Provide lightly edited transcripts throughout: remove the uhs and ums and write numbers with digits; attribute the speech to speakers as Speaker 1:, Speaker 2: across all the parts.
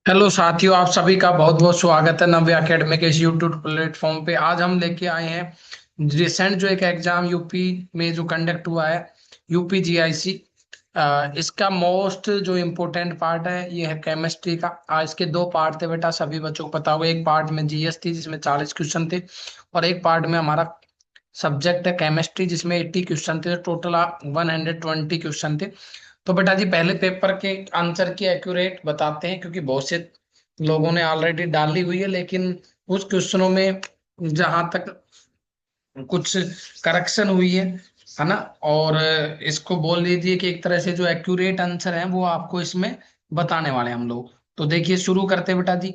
Speaker 1: Hello साथियों, आप सभी का बहुत बहुत स्वागत है नव्य एकेडमी के इस यूट्यूब प्लेटफॉर्म पे। आज हम लेके आए हैं रिसेंट जो एक एग्जाम यूपी में जो कंडक्ट हुआ है, यूपी जीआईसी। इसका मोस्ट जो इम्पोर्टेंट पार्ट है ये है केमिस्ट्री का। इसके दो पार्ट थे बेटा, सभी बच्चों को पता होगा। एक पार्ट में जीएस थी जिसमें 40 क्वेश्चन थे, और एक पार्ट में हमारा सब्जेक्ट है केमिस्ट्री जिसमें 80 क्वेश्चन थे। टोटल 120 क्वेश्चन थे। तो बेटा जी, पहले पेपर के आंसर की एक्यूरेट बताते हैं, क्योंकि बहुत से लोगों ने ऑलरेडी डाली हुई है, लेकिन कुछ क्वेश्चनों में जहां तक कुछ करेक्शन हुई है ना। और इसको बोल दीजिए कि एक तरह से जो एक्यूरेट आंसर है वो आपको इसमें बताने वाले हैं हम लोग। तो देखिए, शुरू करते हैं बेटा जी।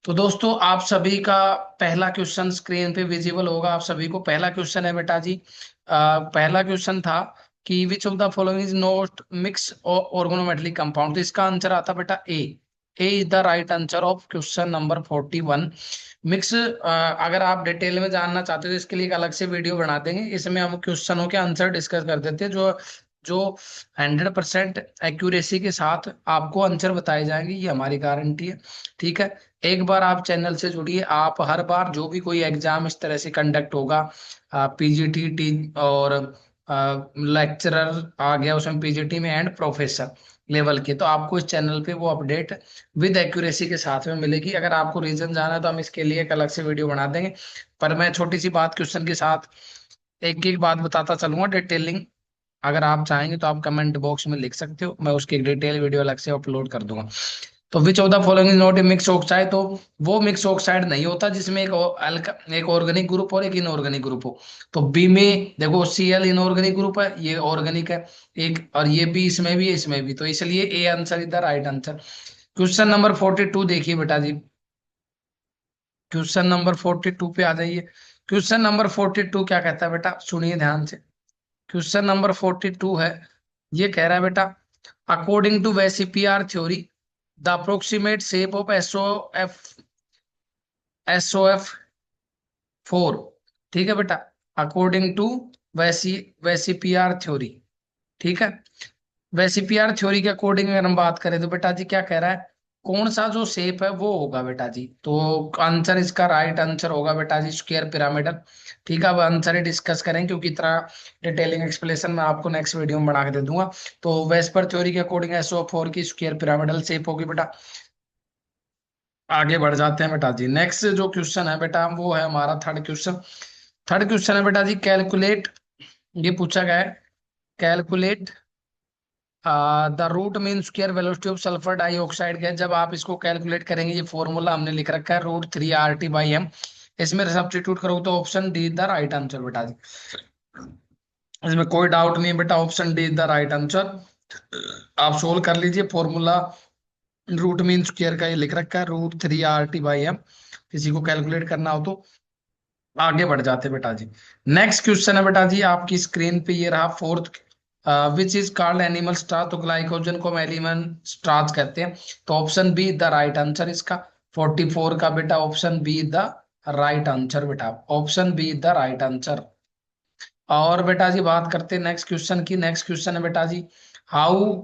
Speaker 1: तो दोस्तों, आप सभी का पहला क्वेश्चन स्क्रीन पे विजिबल होगा। आप सभी को पहला क्वेश्चन है बेटा जी। पहला क्वेश्चन था कि which of the following is not mix organometallic compound. तो इसका आंसर आता बेटा A. A is the right answer of question number 41। Mix, अगर आप डिटेल में जानना चाहते हो तो इसके लिए एक अलग से वीडियो बना देंगे। इसमें हम क्वेश्चनों के आंसर डिस्कस कर देते हैं, जो जो 100% एक्यूरेसी के साथ आपको आंसर बताए जाएंगे, ये हमारी गारंटी है। ठीक है। एक बार आप चैनल से जुड़िए। आप हर बार जो भी कोई एग्जाम इस तरह से कंडक्ट होगा, पीजीटी टी और लेक्चरर आ गया उसमें, पीजीटी में एंड प्रोफेसर लेवल के, तो आपको इस चैनल पे वो अपडेट विद एक्यूरेसी के साथ में मिलेगी। अगर आपको रीजन जाना है तो हम इसके लिए एक अलग से वीडियो बना देंगे। पर मैं छोटी सी बात क्वेश्चन के साथ एक एक बात बताता चलूंगा डिटेलिंग। अगर आप चाहेंगे तो आप कमेंट बॉक्स में लिख सकते हो, मैं उसकी डिटेल वीडियो अलग से अपलोड कर दूंगा। तो विच of the following is not a mix oxide. तो वो मिक्स ऑक्साइड नहीं होता जिसमें एक ऑर्गेनिक ग्रुप और एक इनऑर्गेनिक ग्रुप हो। तो बी में देखो, Cl इनऑर्गेनिक ग्रुप है, ये ऑर्गेनिक है एक, और ये बी इसमें भी है, इसमें भी। तो इसलिए A answer is the right answer. Question number 42 देखिए बेटा जी। क्वेश्चन नंबर 42 पे आ जाइए। क्वेश्चन नंबर 42 क्या कहता है बेटा, सुनिए ध्यान से। क्वेश्चन नंबर 42 है, ये कह रहा है बेटा, according to VSEPR theory the approximate shape of SOF4। ठीक है बेटा, अकॉर्डिंग टू वेसिपियर थ्योरी। ठीक है। वेसिपियर थ्योरी के अकॉर्डिंग अगर हम बात करें तो बेटा जी क्या कह रहा है, कौन सा जो शेप है वो होगा बेटा जी। तो आंसर, इसका राइट आंसर होगा बेटा जी स्क्वायर पिरामिडल। ठीक है। अब आंसर ही डिस्कस करें, क्योंकि इतना डिटेलिंग एक्सप्लेनेशन मैं आपको नेक्स्ट वीडियो में बना के दे दूंगा। तो वेस्पर थ्योरी के अकॉर्डिंग SO4 की स्क्वायर पिरामिडल शेप होगी बेटा। आगे बढ़ जाते हैं बेटा जी। नेक्स्ट जो क्वेश्चन है बेटा वो है हमारा थर्ड क्वेश्चन। थर्ड क्वेश्चन है बेटा जी, कैलकुलेट, ये पूछा गया है, calculate the root mean square velocity of sulphur dioxide का। जब आप इसको कैलकुलेट करेंगे, ये फॉर्मूला हमने लिख रखा है, √3 RT/m। इसमें सब्स्टिट्यूट करो तो option D the right answer बेटा जी। इसमें कोई डाउट नहीं है बेटा, option D the right answer. आप सोल्व कर लीजिए फॉर्मूला। रूट मीन स्क्वायर का ये लिख रखा है, √3 RT/m। किसी को कैलकुलेट करना हो तो आगे बढ़ जाते बेटा जी। नेक्स्ट क्वेश्चन है बेटा जी आपकी स्क्रीन पे, ये रहा fourth. Which is called animal starch. तो ग्लाइकोजन को हम एनिमल स्टार्च कहते हैं। तो option B the right answer इसका। 44 का बेटा option B the right answer बेटा, option B the right answer. और बेटा जी बात करते हैं नेक्स्ट क्वेश्चन की। नेक्स्ट क्वेश्चन है बेटा जी, how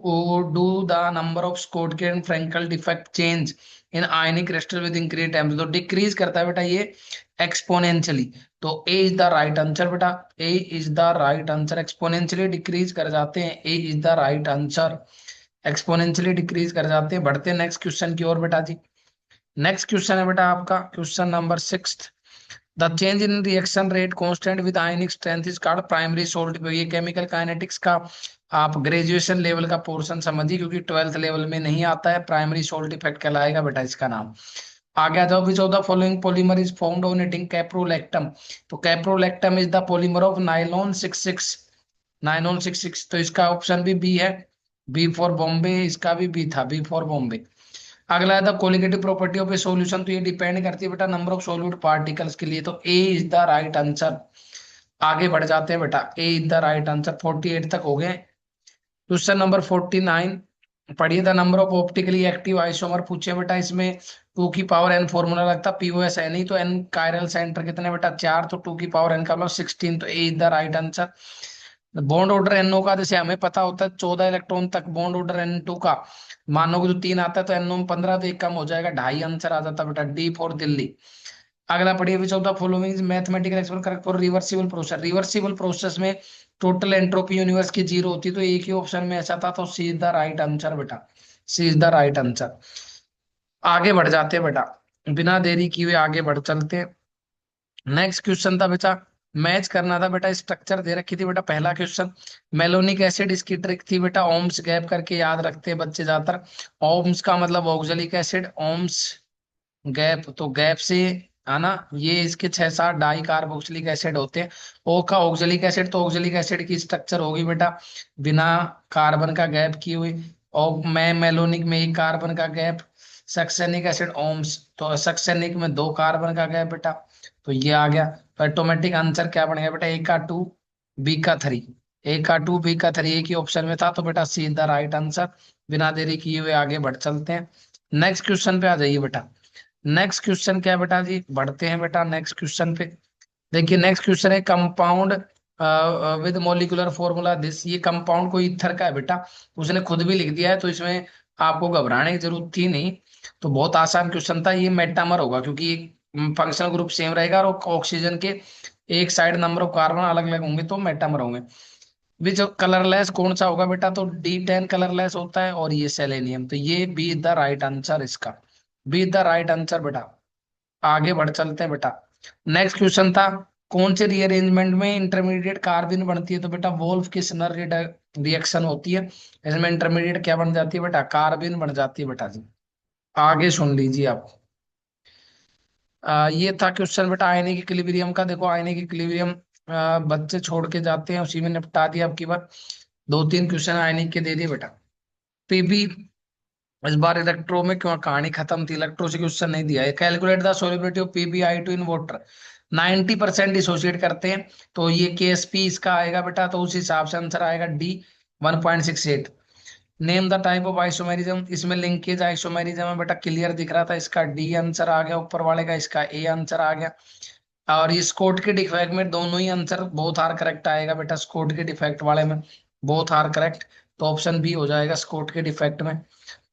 Speaker 1: do the number of Schottky and Frenkel defect change in ionic crystal with increase temperature. तो डिक्रीज करता है बेटा ये एक्सपोनेंशियली। तो A is the right answer बेटा, A is the right answer. Exponentially decrease कर जाते हैं, A is the right answer. Exponentially decrease कर जाते हैं। बढ़ते हैं नेक्स्ट क्वेश्चन की ओर बेटा जी। नेक्स्ट क्वेश्चन है बेटा आपका question number 6। The change in reaction rate constant with ionic strength is called primary salt. ये केमिकल काइनेटिक्स का आप ग्रेजुएशन लेवल का पोर्शन समझिए, क्योंकि 12th लेवल में नहीं आता है। प्राइमरी सोल्ट इफेक्ट कहलाएगा बेटा इसका नाम। आगे आ जाओ। Which of the following polymer is formed on heating caprolactam. तो caprolactam is the polymer of nylon 66। Nylon 66, तो इसका ऑप्शन भी बी है। बी फॉर बॉम्बे, इसका भी बी था, बी फॉर बॉम्बे। अगला है the colligative property of A solution. तो ये डिपेंड करती है बेटा नंबर ऑफ सॉल्यूट पार्टिकल्स के लिए। तो A is the right answer. आगे बढ़ जाते हैं बेटा, A is the right answer. 48 तक हो गए। क्वेश्चन नंबर 49 पढ़िए। The number of optically active isomer पूछे बेटा। इसमें 2 की पावर n फॉर्मूला लगता, POS है नहीं, तो n कायरल सेंटर कितने बेटा 4, तो 2 की पावर n का मतलब 16। तो A is the right answer. Bond order NO का जैसे हमें पता होता है 14 इलेक्ट्रॉन तक बॉन्ड ऑर्डर N2 का। मानो कि जो 3 आता है तो NO में 15 तो एक कम हो जाएगा, 2.5 आंसर आ जाता बेटा, डी फॉर दिल्ली। अगला पढ़िए, विच of the following mathematical expression correct for reversible process. Reversible process में टोटल एंट्रोपी यूनिवर्स की जीरो होती है, तो एक ही ऑप्शन में ऐसा था, तो सी इज द राइट आंसर बेटा, C is the right answer. आगे बढ़ जाते हैं बेटा, बिना देरी किए आगे बढ़ चलते हैं। नेक्स्ट क्वेश्चन था बेटा, मैच करना था बेटा, स्ट्रक्चर दे रखी थी बेटा। पहला क्वेश्चन, मेलोनिक एसिड, इसकी ट्रिक थी बेटा, ओम्स गैप करके याद रखते हैं बच्चे ज्यादातर। ओम्स का मतलब ऑक्जेलिक एसिड, ओम्स गैप तो गैप से आना, ये इसके 6-7 डाई कार्बोक्सिलिक एसिड होते हैं। ओ का ऑक्जेलिक एसिड, तो ऑक्जेलिक एसिड की स्ट्रक्चर होगी बेटा बिना कार्बन का गैप की हुई। और मैं मेलोनिक में एक कार्बन का गैप। सक्सेनिक एसिड ओम्स, तो सक्सेनिक में 2 कार्बन का गैप बेटा, तो ये आ गया। तो ऑटोमेटिक आंसर क्या बनेगा बेटा, ए का 2, बी का 3। ए का 2, बी का 3 एक ही ऑप्शन में था, तो बेटा सी द राइट आंसर। बिना देरी किए हुए आगे बढ़ चलते हैं। नेक्स्ट क्वेश्चन पे आ जाइए बेटा। नेक्स्ट क्वेश्चन क्या है बेटा जी, बढ़ते हैं बेटा नेक्स्ट क्वेश्चन पे। देखिए नेक्स्ट क्वेश्चन है, compound with molecular formula this. ये कंपाउंड कोई ईथर का है बेटा, उसने खुद भी लिख दिया है, तो इसमें आपको घबराने की जरूरत थी नहीं। तो बहुत आसान क्वेश्चन था ये, मेटामर होगा, क्योंकि फंक्शनल ग्रुप सेम रहेगा और ऑक्सीजन के एक साइड नंबर ऑफ कार्बन अलग अलग होंगे, तो मेटामर होंगे। विच कलरलेस कौन सा होगा बेटा, तो D10 कलरलेस होता है, और ये सेलेनियम, तो ये बी द राइट आंसर इसका, बी द राइट आंसर बेटा। आगे बढ़ चलते हैं बेटा। नेक्स्ट क्वेश्चन था, कौन से रीअरेंजमेंट में इंटरमीडिएट कार्बिन बनती है, तो बेटा वोल्फ की स्नर रिएक्शन होती है, इसमें इंटरमीडिएट क्या बन जाती है बेटा, कार्बिन बन जाती है बेटा जी। आगे सुन लीजिए आप। ये था क्वेश्चन बेटा आयनिक इक्विलिब्रियम का। देखो आयनिक इक्विलिब्रियम बच्चे छोड़ के जाते हैं, उसी में निपटा दिया आपकी बार। 2-3 क्वेश्चन आयनिक के दे दिए बेटा। पीबी, इस बार इलेक्ट्रो में क्यों कहानी खत्म थी, इलेक्ट्रो से क्वेश्चन नहीं दिया है। Calculate the solubility of PbI2 in water. 90% dissociate करते हैं, तो ये KSP इसका आएगा बेटा, तो उस हिसाब से आंसर आएगा D 1.68। Name the type of isomerism, इसमें लिंकेज आइसोमेरिज्म है बेटा, क्लियर दिख रहा था, इसका D आंसर आ गया ऊपर वाले का, इसका A आंसर आ गया। और ये स्कोट के डिफेक्ट में दोनों ही आंसर बोथ आर करेक्ट आएगा बेटा, स्कोट के डिफेक्ट वाले में बोथ आर करेक्ट, तो ऑप्शन बी हो जाएगा स्कोट के डिफेक्ट में।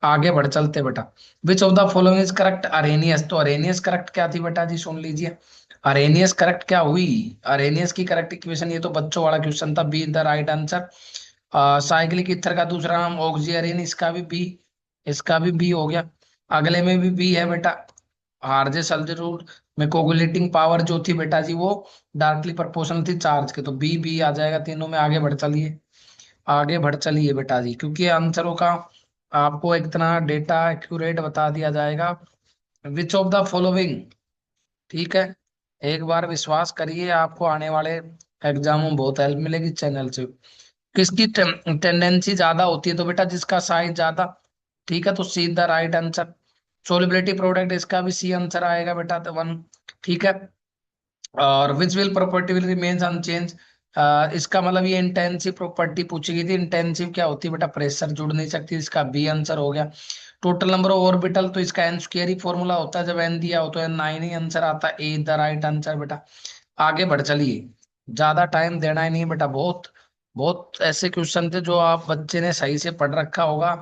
Speaker 1: आगे बढ़ चलते बेटा, which of the following is correct, Arrhenius. तो अरेनियस करेक्ट क्या थी बेटा जी, सुन लीजिए। अरेनियस करेक्ट क्या हुई, अरेनियस की करेक्ट इक्वेशन, ये तो बच्चों वाला क्वेश्चन था, B the right answer. Cyclic ether का दूसरा नाम ऑक्सीजन, इसका भी बी, इसका भी बी हो गया। अगले में भी बी है बेटा, आरजे सल्फ्यूरिक में कोगुलेटिंग पावर जो थी बेटा जी, वो डायरेक्टली प्रोपोर्शनल थी चार्ज के, तो बी बी आ जाएगा तीनों में। आगे बढ़ चलिए, आगे बढ़ चलिए बेटा जी, क्योंकि आंसरों का आपको इतना डेटा एक्यूरेट बता दिया जाएगा। विच ऑफ द फॉलोइंग, ठीक है, एक बार विश्वास करिए, आपको आने वाले एग्जामों में बहुत हेल्प मिलेगी चैनल से। किसकी टेंडेंसी ज्यादा होती है, तो बेटा जिसका साइज ज्यादा, ठीक है, तो C the right answer. Solubility product, इसका भी सी आंसर आएगा बेटा, तो 1, ठीक है। और which will property will remains unchange, इसका मतलब ये इंटेंसिव प्रॉपर्टी पूछी गई थी। इंटेंसिव क्या होती है बेटा, प्रेशर जुड़ नहीं सकती, इसका बी आंसर हो गया। टोटल नंबर ऑफ ऑर्बिटल, तो इसका एन स्क्वायर ही फॉर्मूला होता है, जब एन दिया हो तो एन 9 ही आंसर आता है, ए द राइट आंसर बेटा। आगे बढ़ चलिए, ज्यादा टाइम देना ही नहीं बेटा, बहुत बहुत ऐसे क्वेश्चन थे जो आप बच्चे ने सही से पढ़ रखा होगा,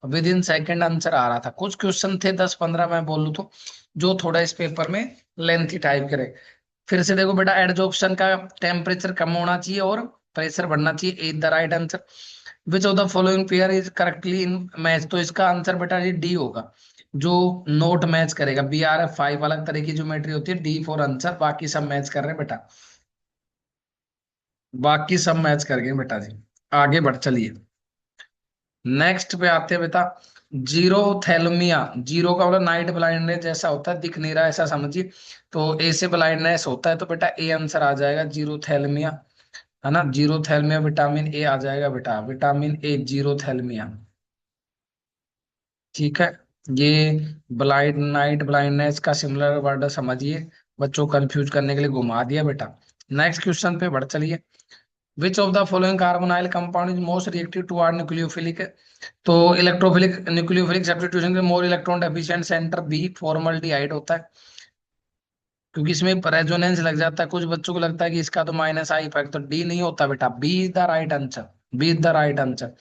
Speaker 1: विद इन सेकेंड आंसर आ रहा था। कुछ क्वेश्चन थे 10-15 मैं बोलूँ तो, जो थोड़ा इस पेपर में लेंथी टाइप करे। फिर से देखो बेटा, एडजॉर्प्शन का टेम्परेचर कम होना चाहिए और प्रेशर बढ़ना चाहिए, A the right answer. Which of the following pair is correctly in match, तो इसका आंसर बेटा ये डी होगा, जो नोट मैच करेगा। BRF5 अलग तरह की ज्योमेट्री होती है, D फॉर आंसर, बाकी सब मैच कर रहे हैं बेटा, बाकी सब मैच कर गए बेटा जी। आगे बढ़ चलिए, नेक्स्ट पे आते हैं बेटा। जीरो थैलेमिया, जीरो का मतलब नाइट ब्लाइंडनेस जैसा होता है, दिख नहीं रहा ऐसा समझिए, तो ए से ब्लाइंडनेस होता है, तो बेटा ए आंसर आ जाएगा, जीरो थैलेमिया, है ना, जीरो थैलेमिया, विटामिन ए आ जाएगा बेटा, विटामिन ए, जीरो थैलेमिया, ठीक है। ये ब्लाइंड नाइट ब्लाइंडनेस का सिमिलर वर्ड समझिए, बच्चों को कंफ्यूज करने के लिए घुमा दिया बेटा। नेक्स्ट क्वेश्चन पे बढ़ चलिए, which of the following carbonyl compound is most reactive toward nucleophilic. तो इलेक्ट्रोफिलिक न्यूक्लियोफिलिक सब्स्टिट्यूशन के more electron deficient centre B formaldehyde होता है। क्योंकि इसमें रेजोनेंस लग जाता है, कुछ बच्चों को लगता है कि इसका तो माइनस आई इफेक्ट, तो डी नहीं होता बेटा, B is the right answer, B is the right answer.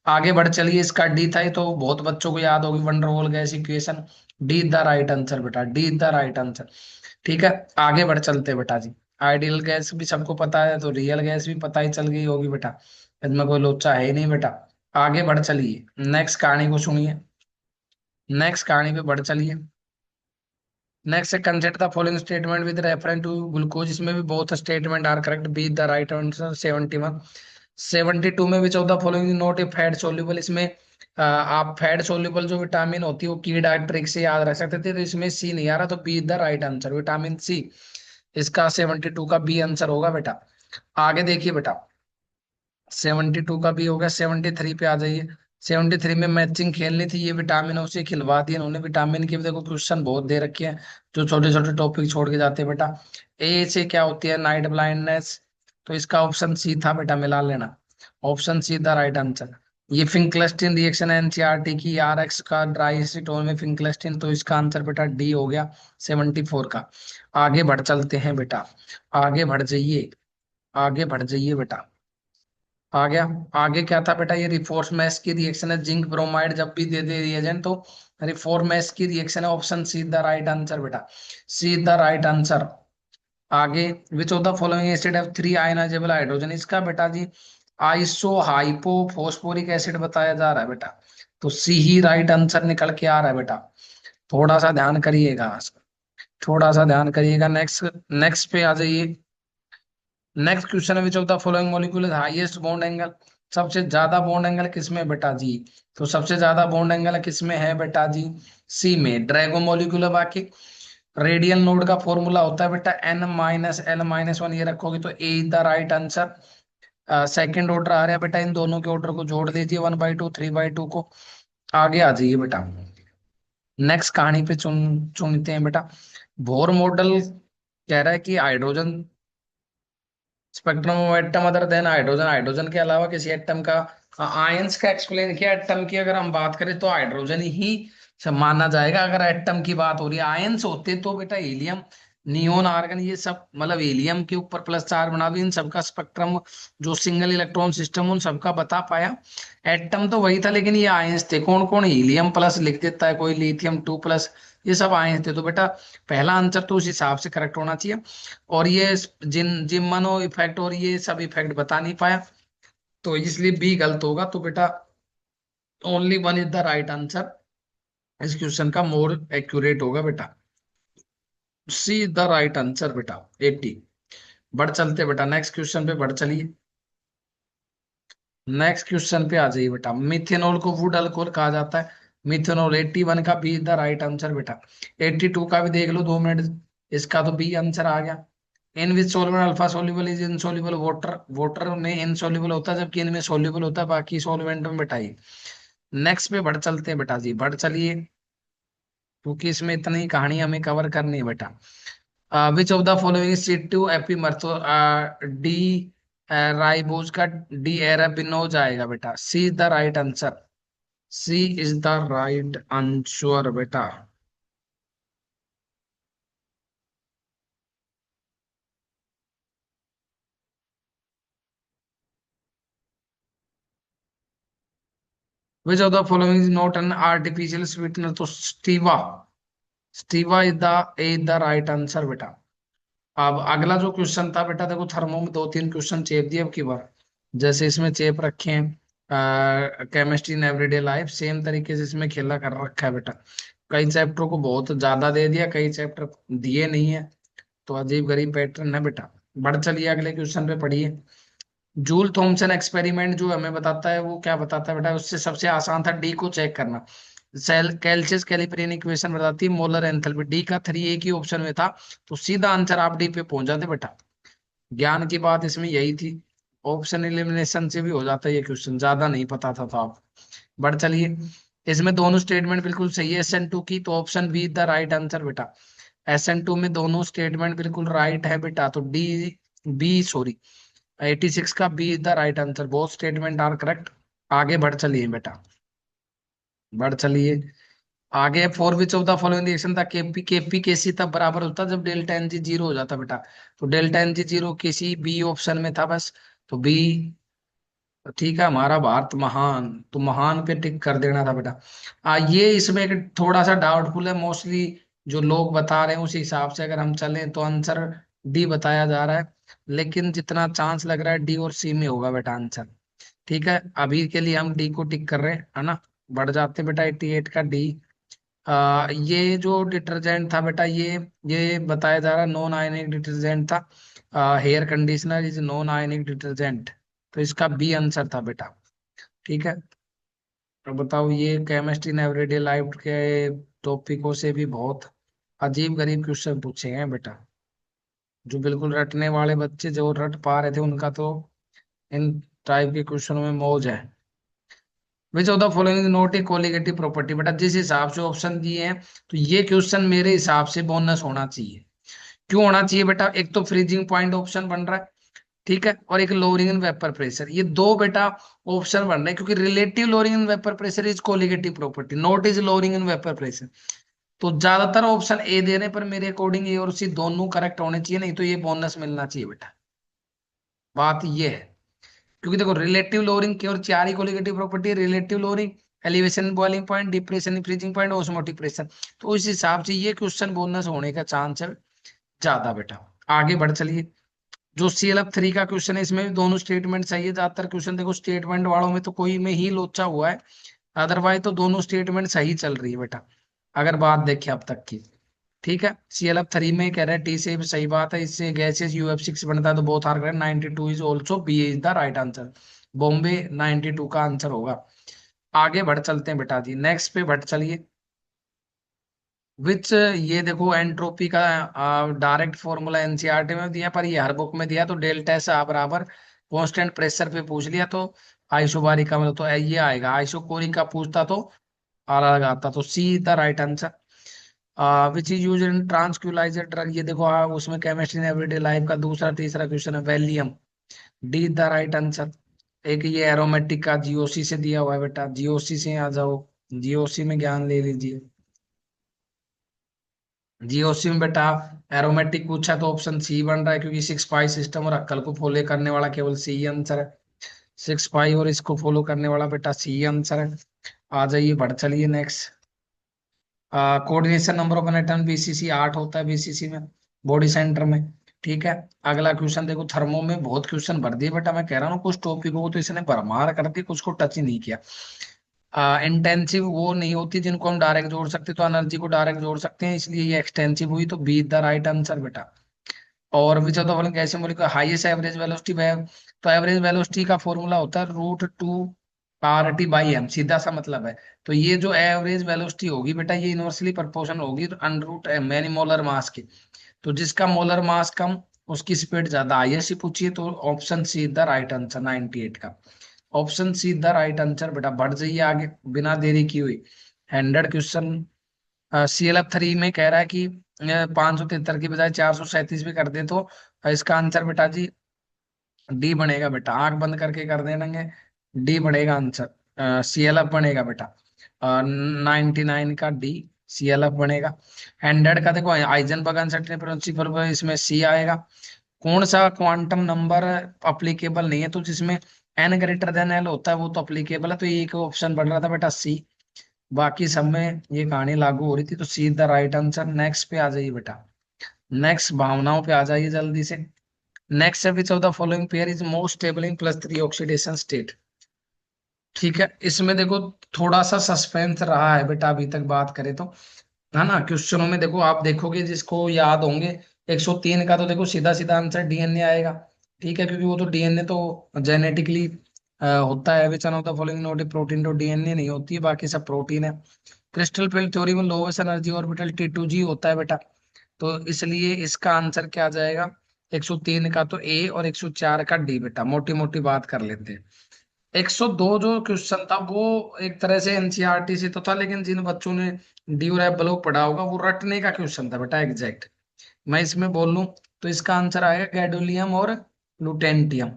Speaker 1: आगे बढ़ चलिए, इसका डी था, ये तो बहुत बच्चों को याद होगी, van der Waals gas equation, D is the right answer बेटा, D is the right answer. ठीक है, आगे बढ़ चलते हैं बेटा जी। आइडियल गैस भी सबको पता है, तो रियल गैस भी पता ही चल गई होगी बेटा, इसमें कोई लोचा है ही नहीं बेटा। आगे बढ़ चलिए, नेक्स्ट कहानी को सुनिए, नेक्स्ट कहानी पे बढ़ चलिए। नेक्स्ट है consider the following statement with reference to glucose, इसमें भी बहुत statement are correct, B the right answer. 71, 72 में which of the following not a fat soluble, इसमें आप फैट सोल्यूबल जो विटामिन होती है वो की डायट्रिक से याद रख सकते थे, तो इसमें सी नहीं आ रहा, तो B the right answer, vitamin C इसका 72 का बी आंसर होगा बेटा। आगे देखिए बेटा, 72 का भी हो गया, 73 पे आ जाइए। 73 में मैचिंग खेलनी थी, ये विटामिनों से खिलवा दिए उन्होंने, विटामिन के भी देखो क्वेश्चन बहुत दे रखे हैं जो छोटे छोटे टॉपिक छोड़ के जाते हैं बेटा। ए से क्या होती है, नाइट ब्लाइंडनेस, तो इसका ऑप्शन सी था बेटा, मिला लेना, option C the right answer. ये फिंक्लस्टीन रिएक्शन एनसीईआरटी की, आर एक्स का ड्राई एसीटोन में फिंक्लस्टीन, तो इसका आंसर बेटा डी हो गया 74 का। आगे बढ़ चलते हैं बेटा, आगे बढ़ जाइए, आगे बढ़ जाइए बेटा। आ गया, आगे क्या था बेटा, ये रिफोर्समेस की रिएक्शन है, जिंक ब्रोमाइड जब भी दे दे रिएजेंट तो रिफोर्मेस की रिएक्शन है, option C the right answer बेटा, सी द राइट आंसर। आगे, which of the following acid have 3 ionisable hydrogen, इसका बेटा जी आइसो हाइपो फोस्फोरिक एसिड बताया जा रहा है बेटा, तो सी ही राइट आंसर निकल के आ रहा है बेटा, थोड़ा सा ध्यान करिएगा, थोड़ा सा ध्यान करिएगा। नेक्स्ट, नेक्स्ट पे आ जाइए। नेक्स्ट क्वेश्चन है, विच of the following molecule is highest bond angle, सबसे ज्यादा बॉन्ड एंगल किसमें बेटा जी, तो सबसे ज्यादा बॉन्ड एंगल किसमें है बेटा जी, सी में, ड्रैगो मॉलिक्यूल है। बाकी रेडियल नोड का फॉर्मूला होता है बेटा n-l-1, ये रखोगे तो A is the right answer. Second order आ रहा है बेटा, इन दोनों के ऑर्डर को जोड़ दीजिए, 1/2 3/2 को। आगे आ जाइए बेटा, नेक्स्ट कहानी पे चुनते हैं बेटा। बोर मॉडल कह रहा है कि hydrogen spectrum of atom other than hydrogen, hydrogen के अलावा किसी एटम का आयंस का एक्सप्लेन किया। एटम की अगर हम बात करें तो हाइड्रोजन ही सब माना जाएगा, अगर एटम की बात हो रही है। आयंस होते तो बेटा हीलियम, नियोन, आर्गन, ये सब, मतलब हीलियम के ऊपर प्लस चार बना भी, इन सबका स्पेक्ट्रम जो सिंगल इलेक्ट्रॉन सिस्टम उन सबका बता पाया। एटम तो वही था, लेकिन ये आयंस थे, कौन कौन, हीलियम प्लस लिख देता है कोई, लिथियम 2+, ये सब आयंस थे, तो बेटा पहला आंसर तो उस हिसाब से करेक्ट होना चाहिए। और ये जिन जिम्मनो इफेक्ट और ये सब इफेक्ट बता नहीं पाया, तो इसलिए बी गलत होगा, तो बेटा only one is the right answer, इस क्वेश्चन का मोर एक्यूरेट होगा बेटा, C is the right answer बेटा, 80। बढ़ चलते बेटा, नेक्स्ट क्वेश्चन पे बढ़ चलिए, नेक्स्ट क्वेश्चन पे आ जाइए बेटा। मिथेनॉल को वुड अल्कोहल कहा जाता है, मिथेनॉल 81 का B is the right answer बेटा। 82 का भी देख लो 2 मिनट, इसका तो बी आंसर आ गया। In which solvent alpha soluble is insoluble, water, water में इनसोल्यूबल होता है जबकि इनमें सोल्यूबल होता है, बाकी सोल्वेंट में बैठाइए। नेक्स्ट पे बढ़ चलते हैं बेटा जी, बढ़ चलिए, क्योंकि इसमें इतनी कहानी हमें कवर करनी है बेटा। Which of the following C2 epimer of, D ribose का डी एराबिनोज आएगा बेटा, C is the right answer, C is the right answer बेटा। Which of the following is not an artificial sweetener, तो stevia, stevia is the right answer बेटा। अब अगला जो question था बेटा, देखो थर्मो में 2-3 क्वेश्चन चेप दिए अब की बार, जैसे इसमें चेप रखे हैं chemistry in everyday life, same तरीके से इसमें खेला कर रखा है बेटा। कई चैप्टर को बहुत ज्यादा दे दिया, कई चैप्टर दिए नहीं है, तो अजीब गरीब पैटर्न है बेटा। बढ़ चलिए अगले क्वेश्चन पे पढ़िए। जूल थॉमसन एक्सपेरिमेंट जो हमें बताता है वो क्या बताता है बेटा, उससे सबसे आसान था डी को चेक करना। सेल कैल्सियस कैलिब्रेन इक्वेशन बताती है मोलर एंथैल्पी, डी का 3 एक ही ऑप्शन में था, तो सीधा आंसर आप डी पे पहुंच जाते बेटा। ज्ञान की बात इसमें यही थी, ऑप्शन एलिमिनेशन से भी हो जाता है ये क्वेश्चन, ज्यादा नहीं पता था तो आप। बढ़ चलिए, इसमें दोनों स्टेटमेंट बिल्कुल सही है SN2 की, तो option B the right answer बेटा। SN2 में दोनों स्टेटमेंट बिल्कुल राइट है बेटा, तो डी, बी सॉरी, 86 का B is the right answer, both statement are correct. आगे बढ़ चलिए बेटा, बढ़ चलिए, आगे for which of the following reaction था केपी केसी तब बराबर होता जब डेल्टा एन जी जीरो हो जाता बेटा। तो डेल्टा एन जी जीरो किसी बी ऑप्शन में था बस। तो बी। ठीक है, हमारा भारत महान। तो महान पे टिक कर देना था बेटा। ये इसमें एक थोड़ा सा डाउटफुल है मोस्टली। जो लोग बता रहे हैं उस हिसाब से अगर हम चलें तो आंसर डी बताया जा रहा है। लेकिन जितना चांस लग रहा है डी और सी में होगा बेटा आंसर। ठीक है, अभी के लिए हम डी को टिक कर रहे हैं, है ना। बढ़ जाते हैं बेटा 88 का डी। ये जो डिटर्जेंट था बेटा, ये बताया जा रहा है नॉन आयनिक डिटर्जेंट था। Hair conditioner is non ionic detergent. तो इसका बी आंसर था बेटा। ठीक है। अब बताओ, ये केमिस्ट्री ने एवरीडे लाइफ के टॉपिकों से भी बहुत अजीब गरीब क्वेश्चन पूछे हैं बेटा। जो बिल्कुल रटने वाले बच्चे जो रट पा रहे थे उनका तो इन टाइप के क्वेश्चनों में मौज है। विच of the following not A colligative property बेटा, जिस हिसाब से ऑप्शन दिए हैं तो ये क्वेश्चन मेरे हिसाब से बोनस होना चाहिए। क्यों होना चाहिए बेटा? एक तो फ्रीजिंग पॉइंट ऑप्शन बन रहा है। ठीक है, और एक लोअरिंग इन वेपर प्रेशर, ये दो बेटा ऑप्शन बन रहे हैं क्योंकि relative lowering in vapour pressure is colligative property, not is lowering in vapour pressure. तो ज्यादातर ऑप्शन ए देने पर मेरे अकॉर्डिंग ए और सी दोनों करेक्ट होने चाहिए, नहीं तो ये बोनस मिलना चाहिए बेटा। बात ये है, क्योंकि देखो रिलेटिव लोअरिंग की और चार ही colligative property, relative lowering, elevation boiling point, depression freezing point, osmotic pressure. तो उस हिसाब से ये क्वेश्चन बोनस होने का चांस है ज्यादा बेटा। आगे बढ़ चलिए। जो CLF3 का क्वेश्चन है इसमें भी दोनों स्टेटमेंट चाहिए। ज्यादातर क्वेश्चन देखो स्टेटमेंट वालों में तो कोई में ही लोचा हुआ है, अदरवाइज तो दोनों स्टेटमेंट सही चल रही है बेटा, अगर बात देखें अब तक की। ठीक है, CLF3 में कह रहे हैं टी से भी सही बात है, इससे गैसेस UF6 बनता है, तो both are correct, 92 is also B is the right answer. Bombay 92 का आंसर होगा। आगे बढ़ चलते हैं बेटा जी, नेक्स्ट पे बढ़ चलिए। विच, ये देखो एंट्रोपी का डायरेक्ट फॉर्मूला एनसीईआरटी में दिया पर ये हर बुक में दिया, तो डेल्टा एस बराबर कांस्टेंट प्रेशर पे पूछ लिया तो आइसोबारिक का मतलब तो ये आएगा, आइसोकोरिक का पूछता तो अलग आता, तो C the right answer. Which is use in tranquilizer drug, ये देखो उसमें केमिस्ट्री इन एवरीडे लाइफ का दूसरा तीसरा क्वेश्चन है, Valium. D the right answer. एक ये एरोमेटिक का जीओसी से दिया हुआ है बेटा, जीओसी से आ जाओ, जीओसी में ज्ञान ले लीजिए। जीओसी में बेटा एरोमेटिक पूछा तो ऑप्शन सी बन रहा है, क्योंकि 6 पाई सिस्टम और अक्कल को फॉलो करने वाला केवल सी आंसर है। 6 पाई और इसको फॉलो करने वाला बेटा सी आंसर है। आ जाइए, बढ़ चलिए next. Coordination number of an atom BCC 8 होता है बीसीसी में, बॉडी सेंटर में। ठीक है। अगला क्वेश्चन देखो, थर्मो में बहुत क्वेश्चन भर दिए बेटा, मैं कह रहा हूँ कुछ टॉपिक को तो इसने भरमार कर दी, कुछ को टच ही नहीं किया। इंटेंसिव वो नहीं होती जिनको हम डायरेक्ट जोड़ सकते, तो एनर्जी को डायरेक्ट जोड़ सकते हैं, इसलिए ये एक्सटेंसिव हुई, तो बी द राइट आंसर बेटा। और विच ऑफ द फॉलोइंग कैसे बोले हाईएस्ट एवरेज वेलोसिटी वेव, तो एवरेज वेलोसिटी का फॉर्मूला होता है √2 RT/m, सीधा सा मतलब है। तो ये जो एवरेज वेलोसिटी होगी बेटा ये इनवर्सली प्रोपोर्शनल होगी √m यानी मोलर मास की। तो जिसका मोलर मास कम उसकी स्पीड ज्यादा, आईएससी पूछिए तो option C the right answer 98 का। Option C the right answer बेटा। बढ़ जाइए आगे बिना देरी की हुई। 100 क्वेश्चन। CLF3 में कह रहा है कि 573 की बजाय 437 भी कर दे तो इसका आंसर बेटा जी डी बनेगा बेटा, आंख बंद करके कर देंगे। डी बनेगा आंसर, CLF बनेगा बेटा। 99 का डी CLF बनेगा। 100 का देखो आइजनबर्ग अनसर्टेनिटी प्रिंसिपल पर इसमें सी आएगा। कौन सा क्वांटम नंबर अप्लीकेबल नहीं है, तो जिसमें n ग्रेटर देन l होता है वो तो अप्लीकेबल है, तो ये एक ऑप्शन बन रहा था बेटा सी। बाकी सब में ये कहानी लागू हो रही थी, तो C the right answer. Next पे आ जाइए बेटा, नेक्स्ट भावनाओं पे आ जाइए जल्दी से। नेक्स्ट है विच of the following pair is most stable in +3 oxidation state. ठीक है, इसमें देखो थोड़ा सा सस्पेंस रहा है बेटा अभी तक बात करें तो, है ना। क्वेश्चनों में देखो आप देखोगे जिसको याद होंगे 103 का, तो देखो सीधा सीधा आंसर डीएनए आएगा। ठीक है, क्योंकि वो तो डीएनए तो जेनेटिकली होता है, which one of the following not A protein, तो डीएनए नहीं होती है, बाकी सब प्रोटीन है। क्रिस्टल फील्ड थ्योरी में लोवेस्ट एनर्जी ऑर्बिटल T2G होता है बेटा, तो इसलिए इसका आंसर क्या आ जाएगा? 103 का तो ए और 104 का डी बेटा, मोटी मोटी बात कर लेते हैं। 102 जो क्वेश्चन था वो एक तरह से एनसीईआरटी से तो था, लेकिन जिन बच्चों ने डी और एफ ब्लॉक पढ़ा होगा वो रटने का क्वेश्चन था बेटा एग्जैक्ट। मैं इसमें बोल लूं तो इसका आंसर आएगा गैडोलियम और लुटेंटियम।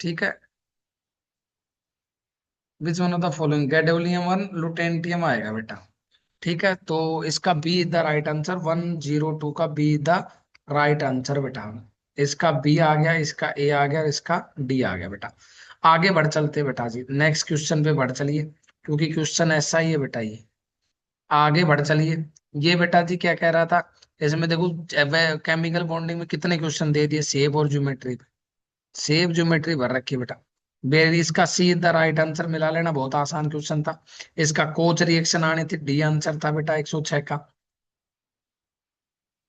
Speaker 1: ठीक है, which one of the following, gadolinium और लुटेंटियम आएगा बेटा। ठीक है, तो इसका B is the right answer, 102 का B is the right answer बेटा। इसका बी आ गया, इसका ए आ गया और इसका डी आ गया बेटा। आगे बढ़ चलते बेटा जी, नेक्स्ट क्वेश्चन पे बढ़ चलिए, क्योंकि क्वेश्चन ऐसा ही है बेटा ये। आगे बढ़ चलिए। ये बेटा जी क्या कह रहा था, इसमें देखो केमिकल बॉन्डिंग में कितने क्वेश्चन दे दिए, सेब और ज्योमेट्री। सेब ज्योमेट्री भर रखी है बेटा। इसका सी द राइट आंसर मिला लेना, बहुत आसान क्वेश्चन था। इसका कोच रिएक्शन आने थी, डी आंसर था बेटा 106 का।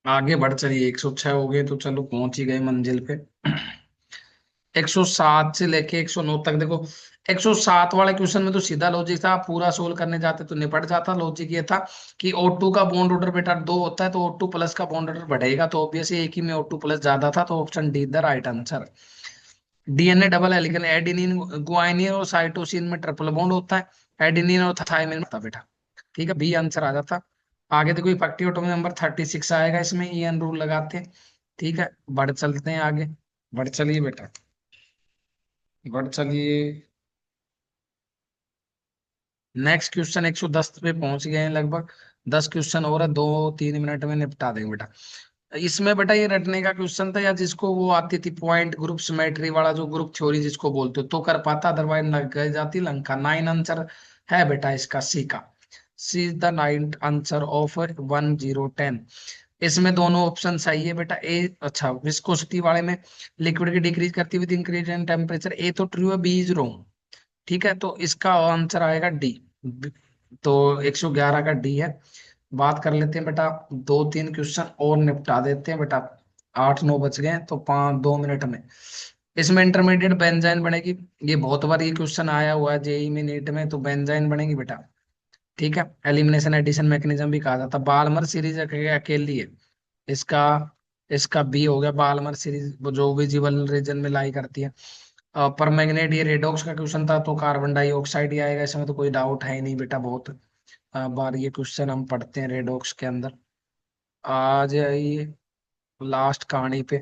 Speaker 1: आगे बढ़ चलिए, 106 हो गए तो चलो पहुंच ही गए मंजिल पे। 107 से लेके 109 तक देखो। 107 वाले क्वेश्चन में तो सीधा लॉजिक था, आप पूरा सोल्व करने जाते तो निपट जाता। लॉजिक ये था कि O2 का बॉन्ड ऑर्डर बेटा 2 होता है, तो O2 प्लस का बॉन्ड ऑर्डर बढ़ेगा, तो ऑब्वियसली एक ही में O2 प्लस ज्यादा था, तो option D the right answer. DNA double helical, adenine guanine और साइटोसिन में ट्रिपल बॉन्ड होता है, एडेनिन और थाइमिन में होता है बेटा। ठीक है, बी आंसर आ जाता। आगे देखो इफेक्टिव एटॉमिक नंबर 36 आएगा, इसमें ईएन रूल लगाते हैं। ठीक है, बढ़ चलते हैं आगे। बढ़ चलिए बेटा, बढ़ चलिए। नेक्स्ट क्वेश्चन 110 पे पहुंच गए हैं लगभग। 10 क्वेश्चन और है, 2-3 मिनट में निपटा देंगे बेटा। इसमें बेटा ये रटने का क्वेश्चन था, या जिसको वो आती थी पॉइंट ग्रुप सिमेट्री वाला जो ग्रुप थ्योरी जिसको बोलते हो, तो कर पाता, अदरवाइज लग गई जाती लंका। 9 आंसर है बेटा इसका, सी का। C is the ninth answer of 1010। इसमें दोनों ऑप्शन सही है बेटा। ए अच्छा, विस्कोसिटी वाले में लिक्विड की डिक्रीज करती विद इंक्रीज इन टेम्परेचर, ए तो ट्रू है, बी इज रॉन्ग। ठीक है, तो इसका आंसर आएगा डी। तो 111 का डी है। बात कर लेते हैं बेटा, 2-3 क्वेश्चन और निपटा देते हैं बेटा। 8-9 बच गए हैं, तो 5-2 मिनट में इसमें इंटरमीडिएट बेंजाइन बनेगी। ये बहुत बार ये क्वेश्चन आया हुआ है जेई में, नीट में, तो बेंजाइन बनेगी बेटा। ठीक है, एलिमिनेशन एडिशन मैकेनिज्म भी कहा जाता है। बालमर सीरीज अकेली है। इसका इसका बी हो गया, बालमर सीरीज जो विजिबल रीजन में लाई करती है। पर मैग्नेट, ये रेडॉक्स का क्वेश्चन था, तो कार्बन डाइऑक्साइड ही आएगा, इसमें तो कोई डाउट है ही नहीं बेटा। बहुत बार ये क्वेश्चन हम पढ़ते हैं रेडॉक्स के अंदर। आ जाइए लास्ट कहानी पे।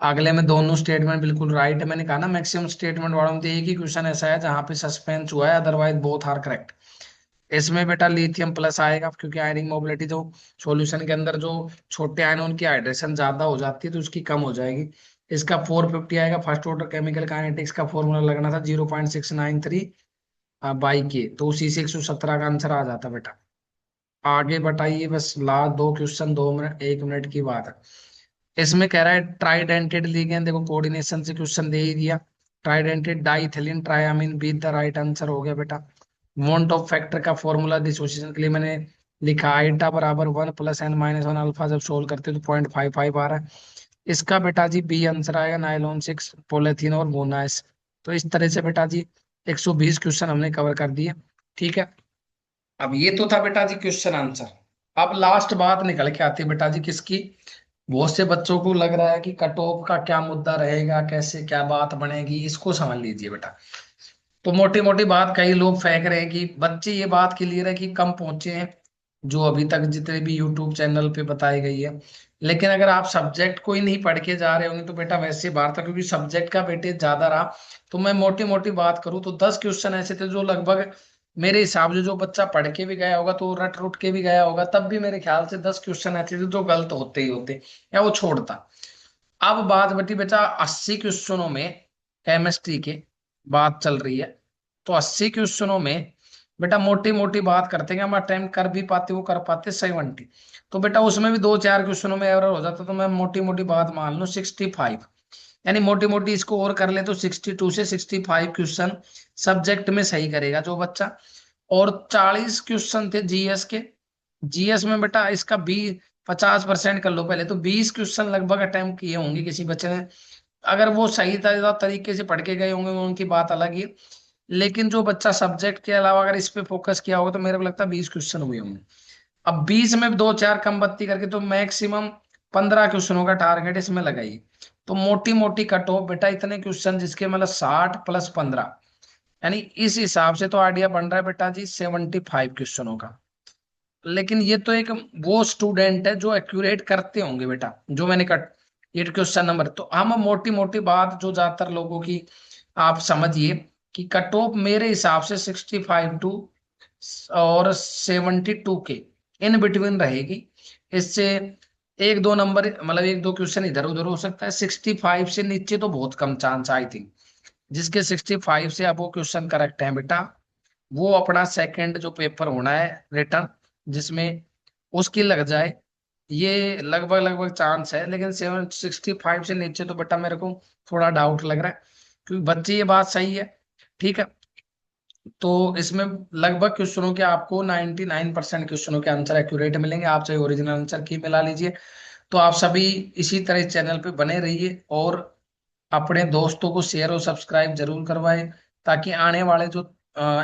Speaker 1: अगले में दोनों स्टेटमेंट बिल्कुल राइट है, मैंने कहा ना मैक्सिमम स्टेटमेंट वालों में तो एक ही क्वेश्चन ऐसा है जहां पे सस्पेंस हुआ है, अदरवाइज बोथ आर करेक्ट। इसमें बेटा लिथियम प्लस आएगा, क्योंकि आयनिक मोबिलिटी जो सॉल्यूशन के अंदर जो छोटे आयन उनकी हाइड्रेशन ज्यादा हो जाती है, तो उसकी कम हो जाएगी। इसका 450 आएगा। फर्स्ट ऑर्डर केमिकल काइनेटिक्स का फॉर्मूला लगना था 0.693 बाई के, तो उसी से 117 का आंसर आ जाता बेटा। आगे बताइए, बस लास्ट 2 क्वेश्चन, 2 मिनट 1 मिनट की बात है। इसमें कह रहा है ट्राइडेंटेड लिगेंड, देखो कोऑर्डिनेशन से क्वेश्चन दे ही दिया। Tridentate diethylene triamine B the right answer हो गया बेटा। मोन्ट ऑफ फैक्टर का फॉर्मूला डिसोसिएशन के लिए मैंने लिखा, आइटा बराबर 1 + n - 1 अल्फा, जब सोल्व करते हैं तो 0.55 आ रहा है। इसका बेटा जी बी आंसर आएगा, नाइलॉन 6 पॉलिथीन और मोनाइस। तो इस तरह से बेटा जी 120 क्वेश्चन हमने कवर कर दिए। ठीक है, अब ये तो था बेटा जी क्वेश्चन आंसर। अब लास्ट बात निकल के आती है बेटा जी किसकी। बहुत से बच्चों को लग रहा है कि कट ऑफ का क्या मुद्दा रहेगा, कैसे क्या बात बनेगी, इसको समझ लीजिए बेटा। तो मोटी मोटी बात कई लोग फेंक रहे हैं कि बच्चे, ये बात क्लियर है कि कम पहुंचे हैं जो अभी तक जितने भी यूट्यूब चैनल पे बताई गई है। लेकिन अगर आप सब्जेक्ट को ही नहीं पढ़ के जा रहे होंगे तो बेटा वैसे बात था, क्योंकि सब्जेक्ट का बेटे ज्यादा रहा। तो मैं मोटी मोटी बात करूं तो 10 क्वेश्चन ऐसे थे जो लगभग मेरे हिसाब से जो बच्चा पढ़ के भी गया होगा तो रट रुट के भी गया होगा, तब भी मेरे ख्याल से 10 क्वेश्चन ऐसे थे जो गलत होते ही होते या वो छोड़ता। अब बात बटी बेटा 80 क्वेश्चनों में, केमिस्ट्री के बात चल रही है, तो 80 क्वेश्चनों में बेटा मोटी मोटी बात करते हैं कि हम अटेम्प्ट कर भी पाते, वो कर पाते 70। तो बेटा उसमें भी 2-4 क्वेश्चनों में एरर हो जाता, तो मैं मोटी मोटी बात मान लूं 65। यानी मोटी मोटी इसको और कर ले तो 62 से 65 क्वेश्चन सब्जेक्ट में सही करेगा जो बच्चा। और 40 क्वेश्चन थे जीएस के। जीएस में बेटा इसका 50% कर लो पहले, तो 20 क्वेश्चन लगभग अटेम्प्ट किए होंगे किसी बच्चे ने। अगर वो सही तरीके से पढ़ के गए होंगे वो उनकी बात अलग ही। लेकिन जो बच्चा सब्जेक्ट के अलावा अगर इस पे फोकस किया होगा तो मेरे को लगता है 20 क्वेश्चन हुए होंगे। अब 20 में 2-4 कम बत्ती करके तो मैक्सिमम 15 क्वेश्चनों का टारगेट इसमें लगाइए। तो मोटी मोटी कट ऑफ बेटा इतने क्वेश्चन जिसके मतलब 60 + 15, यानी इस हिसाब से तो आइडिया बन रहा है बेटा जी 75 क्वेश्चनों का। लेकिन ये तो एक वो स्टूडेंट है जो एक्यूरेट करते होंगे बेटा, जो मैंने कट ये क्वेश्चन नंबर, तो हम मोटी मोटी बात जो ज्यादातर लोगों की आप समझिए कि कट ऑफ मेरे हिसाब से और 72 के इन बिटवीन रहेगी। इससे एक दो नंबर मतलब एक दो क्वेश्चन इधर उधर हो सकता है। 65 से नीचे तो बहुत कम चांस आई थिंक। जिसके 65 से अब वो क्वेश्चन करेक्ट है बेटा, वो अपना सेकंड जो पेपर होना है रिटर्न, जिसमें उसकी लग जाए। ये लगभग लगभग चांस है, लेकिन 765 से नीचे तो बेटा मेरे को थोड़ा डाउट लग रहा है, क्योंकि बच्चे ये बात सही है। ठीक है, तो इसमें लगभग क्वेश्चनों के आपको 99% क्वेश्चनों के आंसर एक्यूरेट मिलेंगे, आप चाहे ओरिजिनल आंसर की मिला लीजिए। तो आप सभी इसी तरह इस चैनल पे बने रहिए और अपने दोस्तों को शेयर और सब्सक्राइब जरूर करवाएं, ताकि आने वाले जो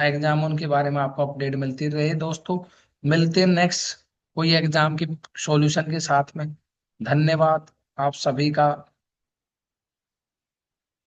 Speaker 1: एग्जाम उनके बारे में आपको अपडेट मिलती रहे। दोस्तों, मिलते हैं नेक्स्ट कोई एग्जाम की सॉल्यूशन के साथ में। धन्यवाद आप सभी का।